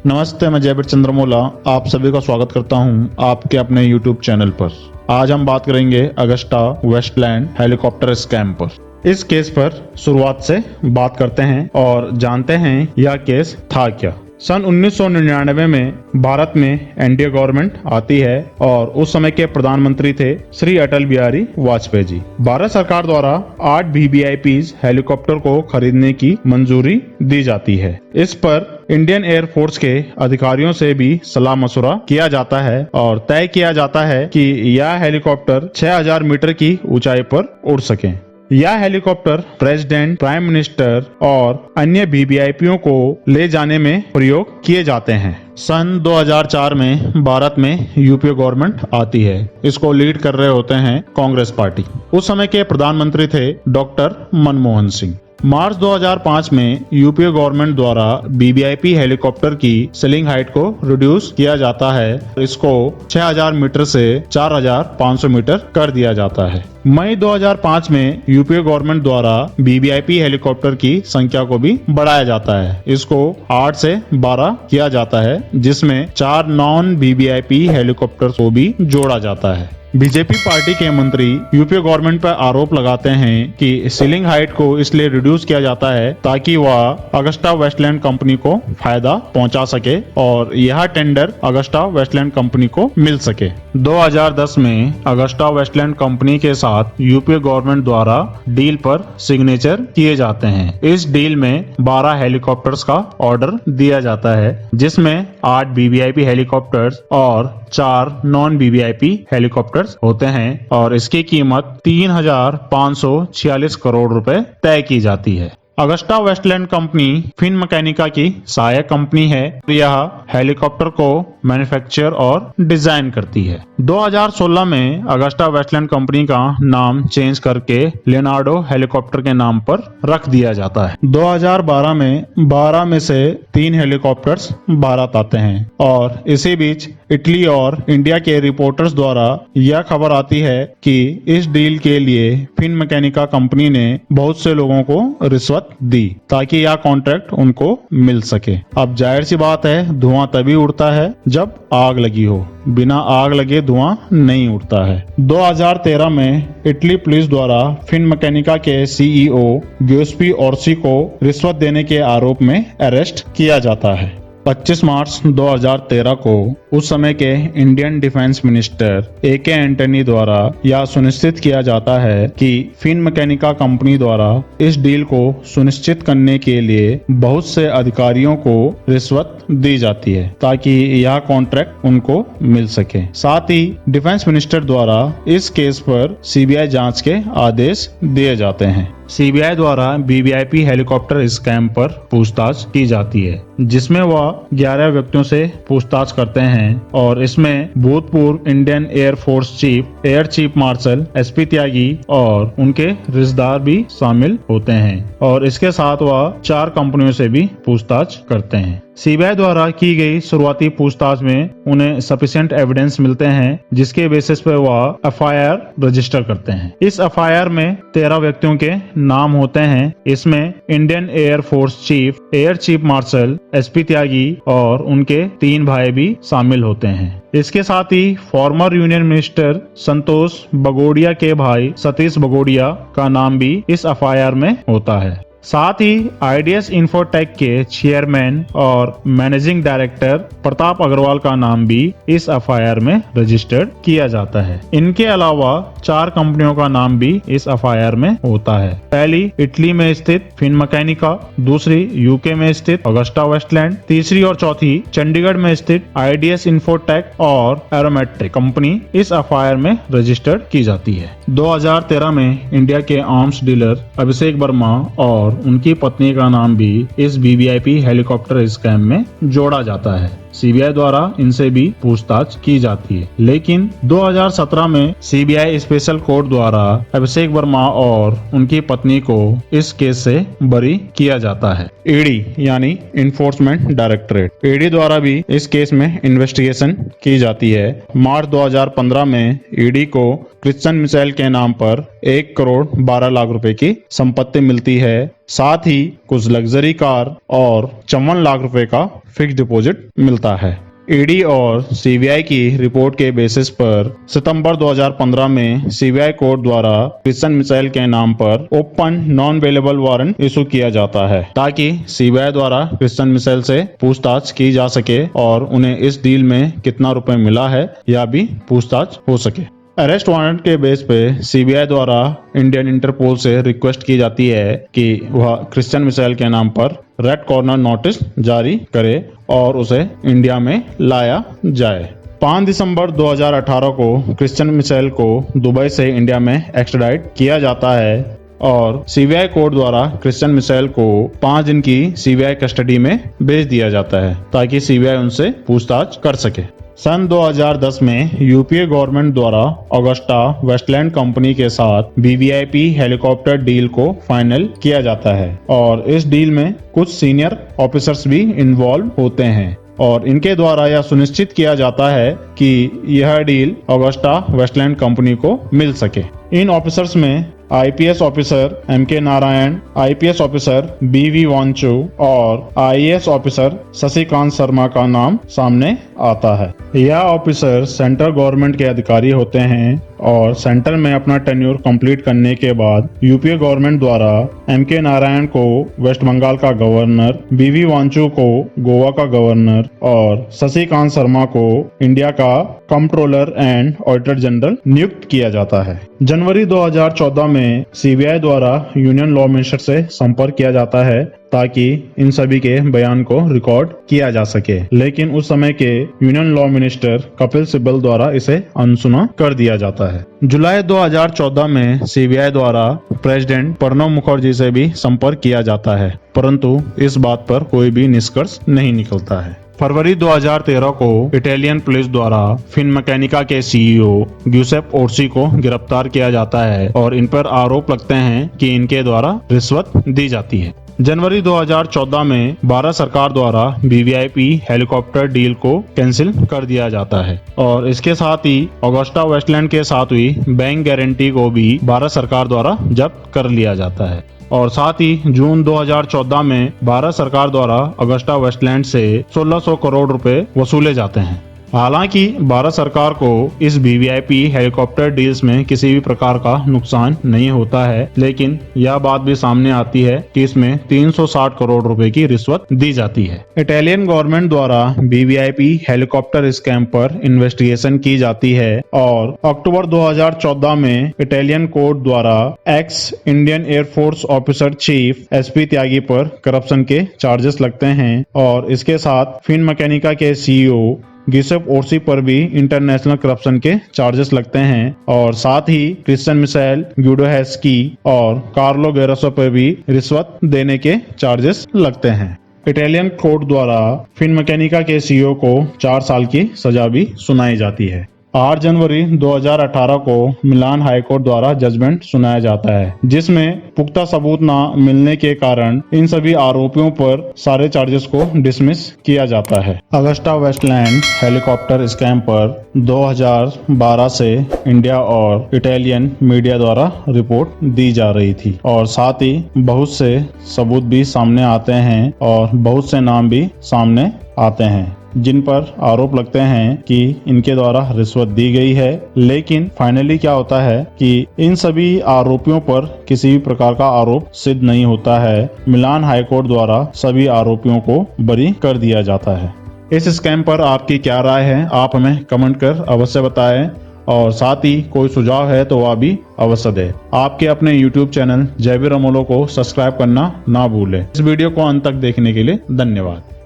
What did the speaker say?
नमस्ते, मैं जयवीर चंद्रमौला आप सभी का स्वागत करता हूं आपके अपने YouTube चैनल पर। आज हम बात करेंगे अगस्टा वेस्टलैंड हेलीकॉप्टर स्कैम पर। इस केस पर शुरुआत से बात करते हैं और जानते हैं यह केस था क्या। सन 1999 में भारत में एनडीए गवर्नमेंट आती है और उस समय के प्रधानमंत्री थे श्री अटल बिहारी वाजपेयी जी। भारत सरकार द्वारा 8 VVIPs हेलीकॉप्टर को खरीदने की मंजूरी दी जाती है। इस पर इंडियन एयर फोर्स के अधिकारियों से भी सलाह मशुरा किया जाता है और तय किया जाता है कि यह हेलीकॉप्टर 6000 मीटर की ऊंचाई पर उड़ सके। यह हेलीकॉप्टर प्रेसिडेंट, प्राइम मिनिस्टर और अन्य VVIPों को ले जाने में प्रयोग किए जाते हैं। सन 2004 में भारत में यूपीए गवर्नमेंट आती है। इसको लीड कर रहे होते हैं कांग्रेस पार्टी। उस समय के प्रधानमंत्री थे डॉक्टर मनमोहन सिंह। मार्च 2005 में यूपीए गवर्नमेंट द्वारा VVIP हेलीकॉप्टर की सीलिंग हाइट को रिड्यूस किया जाता है। इसको 6000 मीटर से 4500 मीटर कर दिया जाता है। मई 2005 में यूपीए गवर्नमेंट द्वारा VVIP हेलीकॉप्टर की संख्या को भी बढ़ाया जाता है। इसको 8 से 12 किया जाता है, जिसमें 4 नॉन VVIP हेलीकॉप्टर को भी जोड़ा जाता है। बीजेपी पार्टी के मंत्री यूपीए गवर्नमेंट पर आरोप लगाते हैं कि सीलिंग हाइट को इसलिए रिड्यूस किया जाता है ताकि वह अगस्टा वेस्टलैंड कंपनी को फायदा पहुंचा सके और यह टेंडर अगस्टा वेस्टलैंड कंपनी को मिल सके। 2010 में अगस्टा वेस्टलैंड कंपनी के साथ यूपीए गवर्नमेंट द्वारा डील पर सिग्नेचर किए जाते हैं। इस डील में 12 हेलीकॉप्टर्स का ऑर्डर दिया जाता है, जिसमें 8 VVIP हेलीकॉप्टर्स और 4 नॉन VVIP हेलीकॉप्टर्स होते हैं और इसकी कीमत 3546 करोड़ रुपए तय की जाती है। अगस्टा वेस्टलैंड कंपनी फिन मैकेनिका की सहायक कंपनी है। यह हेलीकॉप्टर को मैन्युफैक्चर और डिजाइन करती है। 2016 में अगस्टा वेस्टलैंड कंपनी का नाम चेंज करके लियोनार्डो हेलीकॉप्टर के नाम पर रख दिया जाता है। 2012 में 12 में से 3 हेलीकॉप्टर्स भारत आते हैं और इसी बीच इटली और इंडिया के रिपोर्टर्स द्वारा यह खबर आती है कि इस डील के लिए फिन मैकेनिका कंपनी ने बहुत से लोगों को रिश्वत दी ताकि यह कॉन्ट्रैक्ट उनको मिल सके। अब जाहिर सी बात है, धुआं तभी उड़ता है जब आग लगी हो। बिना आग लगे धुआं नहीं उड़ता है। 2013 में इटली पुलिस द्वारा फिन मैकेनिका के CEO ग्यूसेप्पे ओर्सी को रिश्वत देने के आरोप में अरेस्ट किया जाता है। 25 मार्च 2013 को उस समय के Indian defence minister AK Antony द्वारा यह सुनिश्चित किया जाता है कि फिन मैकेनिका कंपनी द्वारा इस डील को सुनिश्चित करने के लिए बहुत से अधिकारियों को रिश्वत दी जाती है ताकि यह कॉन्ट्रैक्ट उनको मिल सके। साथ ही डिफेंस मिनिस्टर द्वारा इस केस पर CBI जांच के आदेश दिए जाते हैं। CBI द्वारा VVIP हेलीकॉप्टर स्कैम पर पूछताछ की जाती है, जिसमें वह 11 व्यक्तियों से पूछताछ करते हैं और इसमें भूतपूर्व Indian air force chief air chief marshal SP त्यागी और उनके रिश्तेदार भी शामिल होते हैं और इसके साथ वह 4 कंपनियों से भी पूछताछ करते हैं। CBI द्वारा की गई शुरुआती पूछताछ में उन्हें सफिशिएंट एविडेंस मिलते हैं, जिसके बेसिस पर वह FIR रजिस्टर करते हैं। इस FIR में 13 व्यक्तियों के नाम होते हैं। इसमें Indian air force chief air chief marshal SP त्यागी और उनके 3 भाई भी शामिल होते हैं। इसके साथ ही फॉर्मर यूनियन मिनिस्टर संतोष बगोड़िया के भाई सतीश बगोड़िया का नाम भी इस FIR में होता है। साथ ही IDS इन्फोटेक के चेयरमैन और मैनेजिंग डायरेक्टर प्रताप अग्रवाल का नाम भी इस FIR में रजिस्टर्ड किया जाता है। इनके अलावा 4 कंपनियों का नाम भी इस FIR में होता है। पहली इटली में स्थित फिन मैकेनिका, दूसरी UK में स्थित अगस्टा वेस्टलैंड, तीसरी और चौथी चंडीगढ़ में स्थित IDS इन्फोटेक और एरोमेट्रिक कंपनी इस FIR में रजिस्टर्ड की जाती है। 2013 में इंडिया के आर्म्स डीलर अभिषेक वर्मा और उनकी पत्नी का नाम भी इस VVIP हेलीकॉप्टर स्कैम में जोड़ा जाता है। CBI द्वारा इनसे भी पूछताछ की जाती है, लेकिन 2017 में CBI स्पेशल कोर्ट द्वारा अभिषेक वर्मा और उनकी पत्नी को इस केस से बरी किया जाता है। ED यानी इन्फोर्समेंट डायरेक्टरेट ED द्वारा भी इस केस में इन्वेस्टिगेशन की जाती है। मार्च 2015 में ED को क्रिश्चियन मिशेल के नाम पर 1 करोड़ 12 लाख रुपए की संपत्ति मिलती है। साथ ही कुछ लग्जरी कार और 54 लाख रुपए का फिक्स डिपॉजिट मिलता है। ईडी और सीबीआई की रिपोर्ट के बेसिस पर सितंबर 2015 में सीबीआई कोर्ट द्वारा क्रिश्चियन मिशेल के नाम पर open non bailable warrant issue किया जाता है ताकि सीबीआई द्वारा क्रिश्चियन मिशेल से पूछताछ की जा सके और उन्हें इस डील में कितना रुपए मिला है या भी पूछताछ हो सके। अरेस्ट वारंट के बेस पे सीबीआई द्वारा इंडियन इंटरपोल से रिक्वेस्ट की जाती है कि वह क्रिश्चियन मिशेल के नाम पर रेड कॉर्नर नोटिस जारी करे और उसे इंडिया में लाया जाए। 5 दिसंबर 2018 को क्रिश्चियन मिशेल को दुबई से इंडिया में एक्सट्राडाइट किया जाता है और सीबीआई कोर्ट द्वारा क्रिश्चियन मिशेल को 5 दिन की सीबीआई कस्टडी में भेज दिया जाता है ताकि सीबीआई उनसे पूछताछ कर सके। सन 2010 में यूपीए गवर्नमेंट द्वारा ऑगस्टा वेस्टलैंड कंपनी के साथ वीवीआईपी हेलीकॉप्टर डील को फाइनल किया जाता है और इस डील में कुछ सीनियर ऑफिसर्स भी इन्वॉल्व होते हैं और इनके द्वारा यह सुनिश्चित किया जाता है कि यह डील ऑगस्टा वेस्टलैंड कंपनी को मिल सके। इन ऑफिसर्स में IPS officer MK Narayan, IPS officer BV Wanchoo और आईएएस ऑफिसर शशिकांत शर्मा का नाम सामने आता है। यह ऑफिसर सेंट्रल गवर्नमेंट के अधिकारी होते हैं और सेंटर में अपना टेन्योर कंप्लीट करने के बाद यूपीए गवर्नमेंट द्वारा एमके नारायण को वेस्ट बंगाल का गवर्नर, बीवी वांचू को गोवा का गवर्नर और शशिकांत शर्मा को इंडिया का कंट्रोलर एंड ऑडिटर जनरल नियुक्त किया जाता है। जनवरी 2014 में सीबीआई द्वारा यूनियन लॉ मिनिस्टर से संपर्क किया जाता है ताकि इन सभी के बयान को रिकॉर्ड किया जा सके, लेकिन उस समय के union law minister Kapil Sibal द्वारा इसे अनसुना कर दिया जाता है। जुलाई 2014 में सीबीआई द्वारा प्रेसिडेंट प्रणब मुखर्जी से भी संपर्क किया जाता है, परंतु इस बात पर कोई भी निष्कर्ष नहीं निकलता है। फरवरी 2013 को इटालियन पुलिस द्वारा फिनमैकेनिका के सीईओ ग्यूसेप ओर्सी को गिरफ्तार किया जाता है और इन पर आरोप लगते हैं कि इनके द्वारा रिश्वत दी जाती है। जनवरी 2014 में भारत सरकार द्वारा वीवीआईपी हेलीकॉप्टर डील को कैंसिल कर दिया जाता है और इसके साथ ही ऑगस्टा वेस्टलैंड के साथ हुई बैंक गारंटी को भी भारत सरकार द्वारा जब्त कर लिया जाता है और साथ ही जून 2014 में भारत सरकार द्वारा ऑगस्टा वेस्टलैंड से 1600 करोड़ रुपए वसूले जाते हैं। हालांकि भारत सरकार को इस वीवीआईपी हेलीकॉप्टर डील्स में किसी भी प्रकार का नुकसान नहीं होता है, लेकिन यह बात भी सामने आती है कि इसमें 360 करोड़ रुपए की रिश्वत दी जाती है। इटालियन गवर्नमेंट द्वारा वीवीआईपी हेलीकॉप्टर स्कैम पर इन्वेस्टिगेशन की जाती है और अक्टूबर 2014 में इटालियन कोर्ट द्वारा ex Indian air force officer chief SP Tyagi पर करप्शन के चार्जेस लगते हैं और इसके साथ फिनमैकेनिका के सीईओ ग्यूसेप ओर्सी पर भी इंटरनेशनल करप्शन के चार्जेस लगते हैं और साथ ही क्रिश्चियन मिशेल, ग्यूडोहेस्की और कार्लो गेरोसो पर भी रिश्वत देने के चार्जेस लगते हैं। इटालियन कोर्ट द्वारा फिनमैकेनिका के सीईओ को 4 साल की सजा भी सुनाई जाती है। 8 जनवरी 2018 को मिलान हाईकोर्ट द्वारा जजमेंट सुनाया जाता है, जिसमें पुख्ता सबूत न मिलने के कारण इन सभी आरोपियों पर सारे चार्जेस को डिसमिस किया जाता है। ऑगस्टा वेस्टलैंड हेलीकॉप्टर स्कैम पर 2012 से इंडिया और इटालियन मीडिया द्वारा रिपोर्ट दी जा रही थी और साथ ही बहुत से सबूत भी सामने आते हैं और बहुत से नाम भी सामने आते हैं जिन पर आरोप लगते हैं कि इनके द्वारा रिश्वत दी गई है, लेकिन फाइनली क्या होता है कि इन सभी आरोपियों पर किसी भी प्रकार का आरोप सिद्ध नहीं होता है। मिलान हाईकोर्ट द्वारा सभी आरोपियों को बरी कर दिया जाता है। इस स्कैम पर आपकी क्या राय है, आप हमें कमेंट कर अवश्य बताएं और साथ ही कोई सुझाव है तो वह भी अवश्य दें। आपके अपने YouTube चैनल जयवीर अमोलो को सब्सक्राइब करना ना भूलें। इस वीडियो को अंत तक देखने के लिए धन्यवाद।